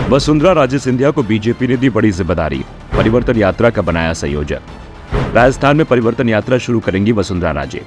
वसुंधरा राजे सिंधिया को बीजेपी ने दी बड़ी जिम्मेदारी, परिवर्तन यात्रा का बनाया संयोजक। राजस्थान में परिवर्तन यात्रा शुरू करेंगी वसुंधरा राजे।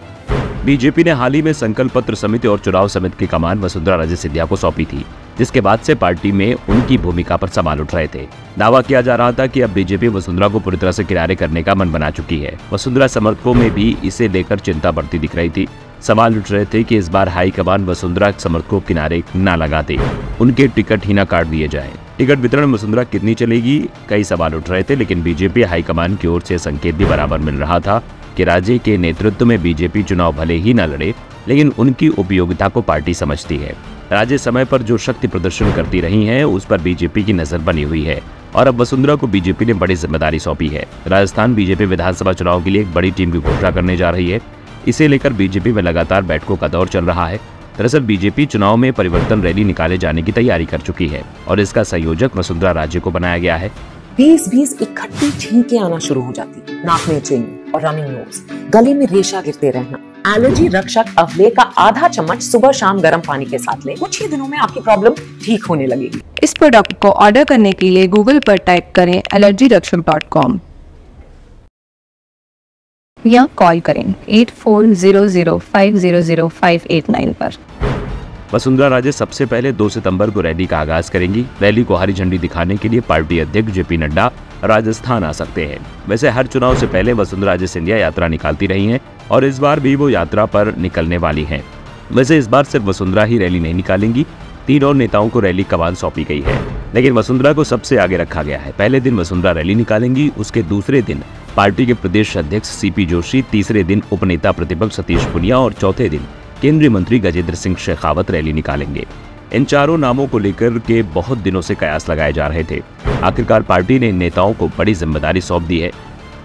बीजेपी ने हाल ही में संकल्प पत्र समिति और चुनाव समिति की कमान वसुंधरा राजे सिंधिया को सौंपी थी, जिसके बाद से पार्टी में उनकी भूमिका पर सवाल उठ रहे थे। दावा किया जा रहा था कि अब बीजेपी वसुंधरा को पूरी तरह से किनारे करने का मन बना चुकी है। वसुंधरा समर्थकों में भी इसे लेकर चिंता बढ़ती दिख रही थी। सवाल उठ रहे थे कि इस बार हाईकमान वसुंधरा समर्थकों को किनारे न लगाते, उनके टिकट ही न काट दिए जाएं। टिकट वितरण में वसुंधरा कितनी चलेगी, कई सवाल उठ रहे थे, लेकिन बीजेपी हाईकमान की ओर से संकेत भी बराबर मिल रहा था कि राजे के नेतृत्व में बीजेपी चुनाव भले ही न लड़े, लेकिन उनकी उपयोगिता को पार्टी समझती है। राजे समय पर जो शक्ति प्रदर्शन करती रही हैं, उस पर बीजेपी की नजर बनी हुई है और अब वसुंधरा को बीजेपी ने बड़ी जिम्मेदारी सौंपी है। राजस्थान बीजेपी विधानसभा चुनाव के लिए एक बड़ी टीम की घोषणा करने जा रही है। इसे लेकर बीजेपी में लगातार बैठकों का दौर चल रहा है। दरअसल बीजेपी चुनाव में परिवर्तन रैली निकाले जाने की तैयारी कर चुकी है और इसका संयोजक वसुंधरा राजे को बनाया गया है। 20-20 इकट्ठी छींकें आना शुरू हो जाती, नाक में चिंग और रनिंग नोज, गले में रेशा गिरते रहना। एलर्जी रक्षक अवले का आधा चम्मच सुबह शाम गर्म पानी के साथ लें। कुछ ही दिनों में आपकी प्रॉब्लम ठीक होने लगेगी। इस प्रोडक्ट को ऑर्डर करने के लिए गूगल पर टाइप करें allergyrakshak.com या कॉल करें 8400500589 पर। वसुंधरा राजे सबसे पहले 2 सितंबर को रैली का आगाज करेंगी। रैली को हरी झंडी दिखाने के लिए पार्टी अध्यक्ष जेपी नड्डा राजस्थान आ सकते हैं। वैसे हर चुनाव से पहले वसुंधरा राजे सिंधिया यात्रा निकालती रही हैं और इस बार भी वो यात्रा पर निकलने वाली हैं। वैसे इस बार सिर्फ वसुंधरा ही रैली नहीं निकालेंगी, 3 और नेताओं को रैली कमान सौंपी गई है, लेकिन वसुंधरा को सबसे आगे रखा गया है। पहले दिन वसुंधरा रैली निकालेंगी, उसके दूसरे दिन पार्टी के प्रदेश अध्यक्ष सीपी जोशी, तीसरे दिन उपनेता प्रतिपक्ष सतीश पुनिया और चौथे दिन केंद्रीय मंत्री गजेंद्र सिंह शेखावत रैली निकालेंगे। इन चारों नामों को लेकर के बहुत दिनों से कयास लगाए जा रहे थे। आखिरकार पार्टी ने इन नेताओं को बड़ी जिम्मेदारी सौंप दी है।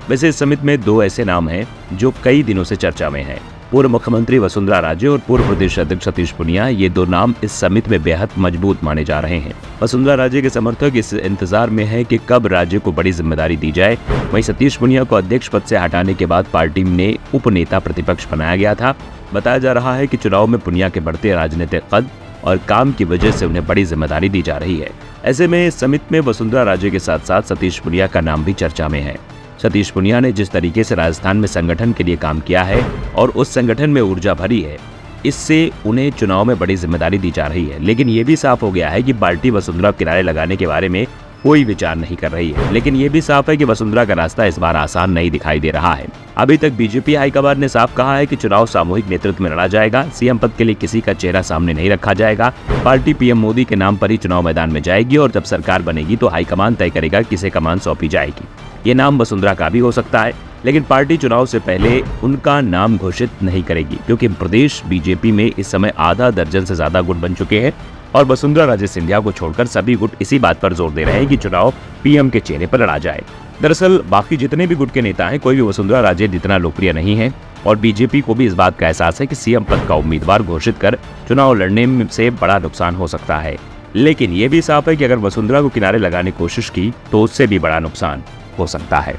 वैसे इस समिति में 2 ऐसे नाम हैं जो कई दिनों से चर्चा में हैं। पूर्व मुख्यमंत्री वसुंधरा राजे और पूर्व प्रदेश अध्यक्ष सतीश पुनिया, ये 2 नाम इस समिति में बेहद मजबूत माने जा रहे हैं। वसुंधरा राजे के समर्थक इस इंतजार में हैं कि कब राजे को बड़ी जिम्मेदारी दी जाए। वहीं सतीश पुनिया को अध्यक्ष पद से हटाने के बाद पार्टी ने उपनेता प्रतिपक्ष बनाया गया था। बताया जा रहा है कि चुनाव में पुनिया के बढ़ते राजनीतिक कद और काम की वजह से उन्हें बड़ी जिम्मेदारी दी जा रही है। ऐसे में समिति में वसुंधरा राजे के साथ साथ सतीश पुनिया का नाम भी चर्चा में है। सतीश पुनिया ने जिस तरीके से राजस्थान में संगठन के लिए काम किया है और उस संगठन में ऊर्जा भरी है, इससे उन्हें चुनाव में बड़ी जिम्मेदारी दी जा रही है। लेकिन ये भी साफ हो गया है कि पार्टी वसुंधरा को किनारे लगाने के बारे में कोई विचार नहीं कर रही है। लेकिन ये भी साफ है कि वसुंधरा का रास्ता इस बार आसान नहीं दिखाई दे रहा है। अभी तक बीजेपी हाईकमान ने साफ कहा है कि चुनाव सामूहिक नेतृत्व में लड़ा जाएगा। सीएम पद के लिए किसी का चेहरा सामने नहीं रखा जाएगा। पार्टी पीएम मोदी के नाम पर ही चुनाव मैदान में जाएगी और जब सरकार बनेगी तो हाईकमान तय करेगा किसे कमान सौंपी जाएगी। ये नाम वसुंधरा का भी हो सकता है, लेकिन पार्टी चुनाव से पहले उनका नाम घोषित नहीं करेगी, क्योंकि प्रदेश बीजेपी में इस समय आधा दर्जन से ज्यादा गुट बन चुके हैं और वसुंधरा राजे सिंधिया को छोड़कर सभी गुट इसी बात पर जोर दे रहे हैं कि चुनाव पीएम के चेहरे पर लड़ा जाए। दरअसल बाकी जितने भी गुट के नेता हैं, कोई भी वसुंधरा राजे जितना लोकप्रिय नहीं है और बीजेपी को भी इस बात का एहसास है कि सीएम पद का उम्मीदवार घोषित कर चुनाव लड़ने से बड़ा नुकसान हो सकता है। लेकिन ये भी साफ है कि अगर वसुंधरा को किनारे लगाने की कोशिश की तो उससे भी बड़ा नुकसान हो सकता है।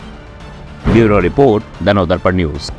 Bureau report, the Navdarpan news.